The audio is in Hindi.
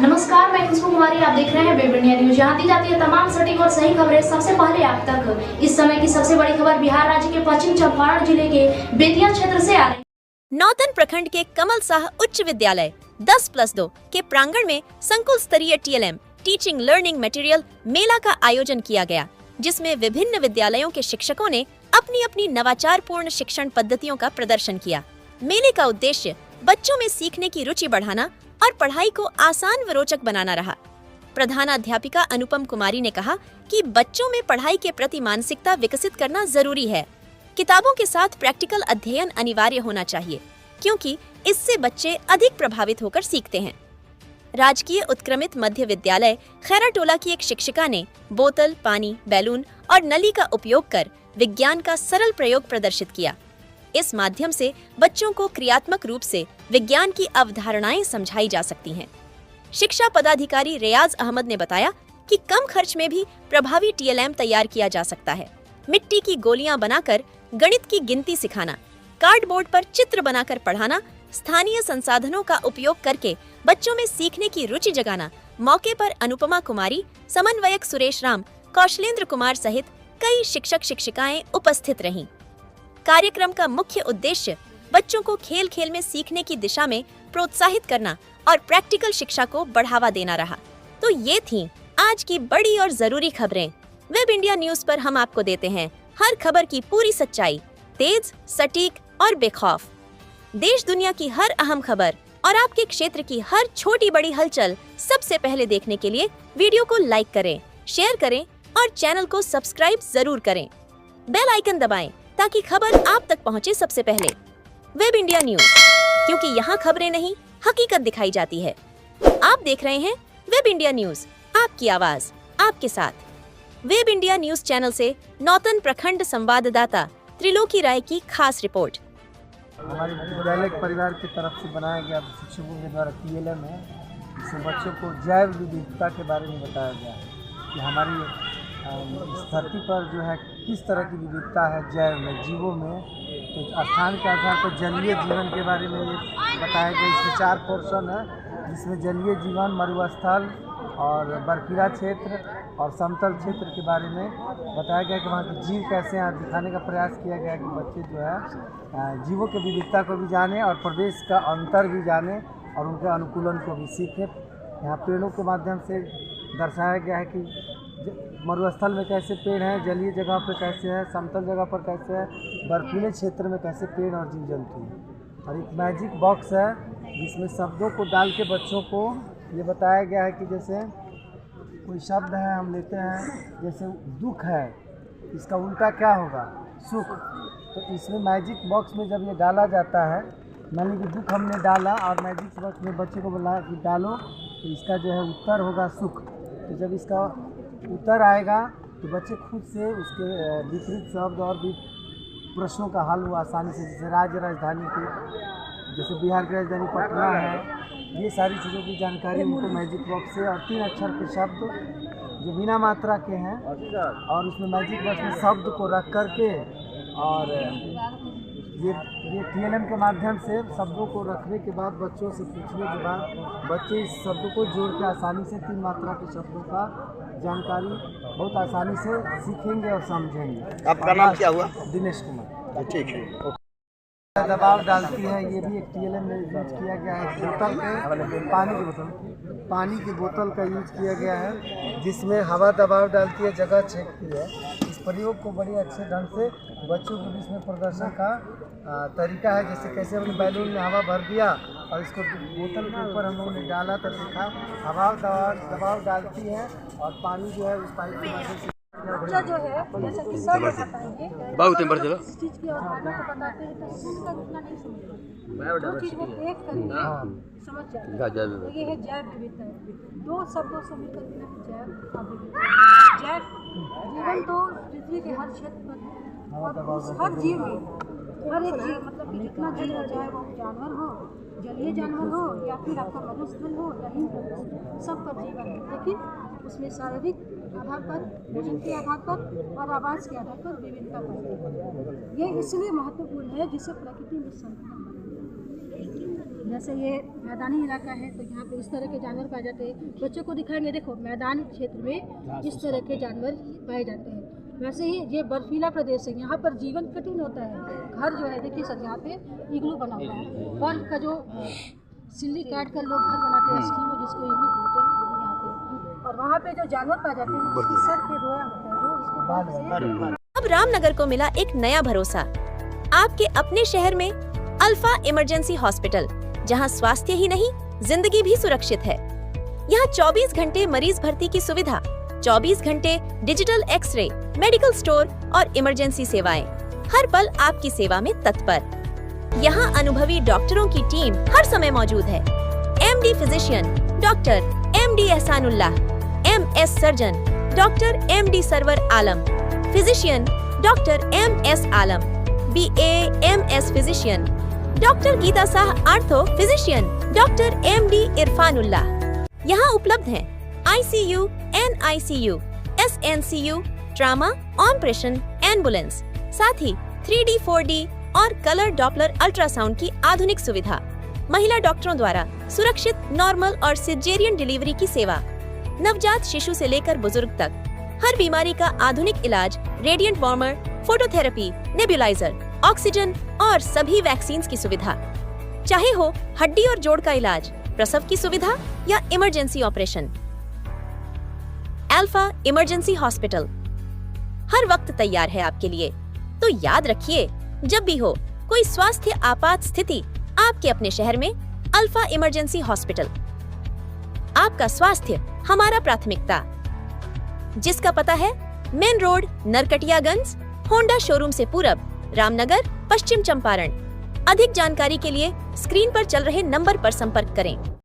नमस्कार, मैं खुशबू कुमारी। आप देख रहे हैं वेब इंडिया न्यूज। यहाँ दी जाती है तमाम सटीक और सही खबरें सबसे पहले आप तक। इस समय की सबसे बड़ी खबर बिहार राज्य के पश्चिम चंपारण जिले के बेतिया क्षेत्र से आ रही। नौतन प्रखंड के कमल शाह उच्च विद्यालय 10+2 के प्रांगण में संकुल स्तरीय TLM टीचिंग लर्निंग मटेरियल मेला का आयोजन किया गया, जिसमें विभिन्न विद्यालयों के शिक्षकों ने अपनी अपनी नवाचार पूर्ण शिक्षण पद्धतियों का प्रदर्शन किया। मेले का उद्देश्य बच्चों में सीखने की रुचि बढ़ाना और पढ़ाई को आसान व रोचक बनाना रहा। प्रधानाध्यापिका अनुपम कुमारी ने कहा कि बच्चों में पढ़ाई के प्रति मानसिकता विकसित करना जरूरी है। किताबों के साथ प्रैक्टिकल अध्ययन अनिवार्य होना चाहिए, क्योंकि इससे बच्चे अधिक प्रभावित होकर सीखते हैं। राजकीय उत्क्रमित मध्य विद्यालय खैराटोला की एक शिक्षिका ने बोतल, पानी, बैलून और नली का उपयोग कर विज्ञान का सरल प्रयोग प्रदर्शित किया। इस माध्यम से बच्चों को क्रियात्मक रूप से विज्ञान की अवधारणाएं समझाई जा सकती हैं। शिक्षा पदाधिकारी रियाज अहमद ने बताया कि कम खर्च में भी प्रभावी TLM तैयार किया जा सकता है। मिट्टी की गोलियां बनाकर गणित की गिनती सिखाना, कार्डबोर्ड पर चित्र बनाकर पढ़ाना, स्थानीय संसाधनों का उपयोग करके बच्चों में सीखने की रुचि जगाना। मौके पर अनुपमा कुमारी, समन्वयक सुरेश राम, कौशलेंद्र कुमार सहित कई शिक्षक शिक्षिकाएं उपस्थित रहीं। कार्यक्रम का मुख्य उद्देश्य बच्चों को खेल खेल में सीखने की दिशा में प्रोत्साहित करना और प्रैक्टिकल शिक्षा को बढ़ावा देना रहा। तो ये थीं आज की बड़ी और जरूरी खबरें। वेब इंडिया न्यूज पर हम आपको देते हैं हर खबर की पूरी सच्चाई, तेज, सटीक और बेखौफ। देश दुनिया की हर अहम खबर और आपके क्षेत्र की हर छोटी बड़ी हलचल सबसे पहले देखने के लिए वीडियो को लाइक करें, शेयर करें और चैनल को सब्सक्राइब जरूर करें। बेल आइकन दबाएं ताकि खबर आप तक पहुंचे सबसे पहले। वेब इंडिया न्यूज, क्योंकि यहाँ खबरें नहीं, हकीकत दिखाई जाती है। आप देख रहे हैं वेब इंडिया न्यूज, आपकी आवाज आपके साथ। वेब इंडिया न्यूज चैनल से नौतन प्रखंड संवाददाता त्रिलोकी राय की खास रिपोर्ट। हमारे विद्यालय परिवार की तरफ से बनाया गया शिक्षकों के द्वारा TLM है, जिससे बच्चों को जैव विविधता के बारे में बताया गया है कि हमारी इस धरती पर जो है किस तरह की विविधता है जैव में, जीवों में। तो स्थान के आधार पर जलीय जीवन के बारे में ये बताया गया। इसमें 4 पोर्शन है, जिसमें जलीय जीवन, मरुस्थल और बर्फीला क्षेत्र और समतल क्षेत्र के बारे में बताया गया कि वहाँ के जीव कैसे हैं। दिखाने का प्रयास किया गया कि बच्चे जो है जीवों की विविधता को भी जाने और प्रदेश का अंतर भी जाने और उनके अनुकूलन को भी सीखें। यहाँ पेड़ों के माध्यम से दर्शाया गया है कि मरुस्थल में कैसे पेड़ हैं, जलीय जगह पर कैसे है, समतल जगह पर कैसे है, बर्फीले क्षेत्र में कैसे पेड़ और जीव जंतु हैं। और एक मैजिक बॉक्स है जिसमें शब्दों को डाल के बच्चों को ये बताया गया है कि जैसे कोई शब्द है हम लेते हैं, जैसे दुख है, इसका उल्टा क्या होगा, सुख। तो इसमें मैजिक बॉक्स में जब ये डाला जाता है, मान लीजिए दुख हमने डाला और मैजिक बॉक्स में बच्चे को बोला कि डालो, तो इसका जो है उत्तर होगा सुख। तो जब इसका उत्तर आएगा तो बच्चे खुद से उसके विपरीत शब्द और भी प्रश्नों का हल हुआ आसानी से। जैसे राज्य राजधानी की, जैसे बिहार की राजधानी पटना है, ये सारी चीज़ों की जानकारी उनको मैजिक बॉक्स से, और 3 अक्षर के शब्द जो बिना मात्रा के हैं, और उसमें मैजिक बॉक्स में शब्द को रख करके और ये TLM के माध्यम से शब्दों को रखने के बाद बच्चों से पूछने के बाद बच्चे इस शब्दों को जोड़ के आसानी से 3 मात्रा के शब्दों का जानकारी बहुत आसानी से सीखेंगे और समझेंगे। आपका नाम क्या हुआ? दिनेश कुमार। ठीक है। दबाव डालती है, ये भी एक TLM में यूज किया गया है। बोतल के पानी की बोतल का यूज किया गया है, जिसमें हवा दबाव डालती है, जगह छेकती है। इस प्रयोग को बड़ी अच्छे ढंग से बच्चों के बीच में प्रदर्शन का तरीका है। जैसे कैसे हमने बैलून में हवा भर दिया और इसको बोतल के ऊपर हम लोगों ने डाला तो देखा हवा दबाव डालती है और पानी जो है उस पाइप के माध्यम से बच्चा जो है जैसा कि सब बताएंगे बहुत बढ़ चलो इस चीज की अवधारणा को बताते हैं तो सुनकर उतना नहीं समझते, जो चीज वो देख कर समझ जाते हैं। तो ये है जैव विविधता। 2 शब्दों से मिलकर बना जैव विविधता। जैव जीवन तो पृथ्वी के हर क्षेत्र पर और हर जीव में, हर एक जीव मतलब कि जितना जीव है, चाहे वो जानवर हो, जलीय जानवर हो या फिर आपका मरुस्थल हो या हिमप्रदेश, सब पर जीवन है। लेकिन उसमें शारीरिक आधार पर, भोजन के आधार पर और आवास के आधार पर विभिन्नता पाई। ये इसलिए महत्वपूर्ण है जिससे प्रकृति में संतुलन बना। जैसे ये मैदानी इलाका है तो यहाँ पे इस तरह के जानवर पाए जाते हैं। बच्चों को दिखाएंगे, देखो मैदानी क्षेत्र में इस तरह के जानवर पाए जाते हैं। वैसे ही ये बर्फीला प्रदेश है, यहाँ पर जीवन कठिन होता है। घर जो है देखिए सर, यहाँ पे इग्लू बना हुआ है, बर्फ का जो सिल्ली काट कर लोग घर बनाते हैं, स्कीमो जिसको इग्लू बोलते हैं, वो भी यहाँ पे। और वहाँ पे जो जानवर पाए जाते हैं उसकी सर पे रोया होता है, जो उसको बर्फ से। अब रामनगर को मिला एक नया भरोसा, आपके अपने शहर में अल्फा इमरजेंसी हॉस्पिटल, जहां स्वास्थ्य ही नहीं जिंदगी भी सुरक्षित है। यहां 24 घंटे मरीज भर्ती की सुविधा, 24 घंटे डिजिटल एक्सरे, मेडिकल स्टोर और इमरजेंसी सेवाएं, हर पल आपकी सेवा में तत्पर। यहाँ अनुभवी डॉक्टरों की टीम हर समय मौजूद है। MD physician doctor MD Ehsanullah, MS surgeon doctor MD Sarwar Alam, physician doctor MS Alam, BA MS physician doctor Geeta Shah, ortho physician doctor MD Irfanullah. यहाँ उपलब्ध हैं ICU, NICU, SNCU, trauma, operation, ambulance, साथ ही 3D, 4D और कलर डॉपलर अल्ट्रासाउंड की आधुनिक सुविधा, महिला डॉक्टरों द्वारा सुरक्षित नॉर्मल और सिजेरियन डिलीवरी की सेवा, नवजात शिशु से लेकर बुजुर्ग तक हर बीमारी का आधुनिक इलाज, radiant warmer, phototherapy, nebuliser, oxygen और सभी वैक्सीन की सुविधा। चाहे हो हड्डी और जोड़ का इलाज, प्रसव की सुविधा या emergency operation, alpha emergency hospital हर वक्त तैयार है आपके लिए। तो याद रखिए, जब भी हो कोई स्वास्थ्य आपात स्थिति, आपके अपने शहर में अल्फा इमरजेंसी हॉस्पिटल। आपका स्वास्थ्य हमारा प्राथमिकता, जिसका पता है main road, Narkatiaganj, Honda showroom से पूरब, रामनगर, पश्चिम चंपारण। अधिक जानकारी के लिए स्क्रीन पर चल रहे नंबर पर संपर्क करें।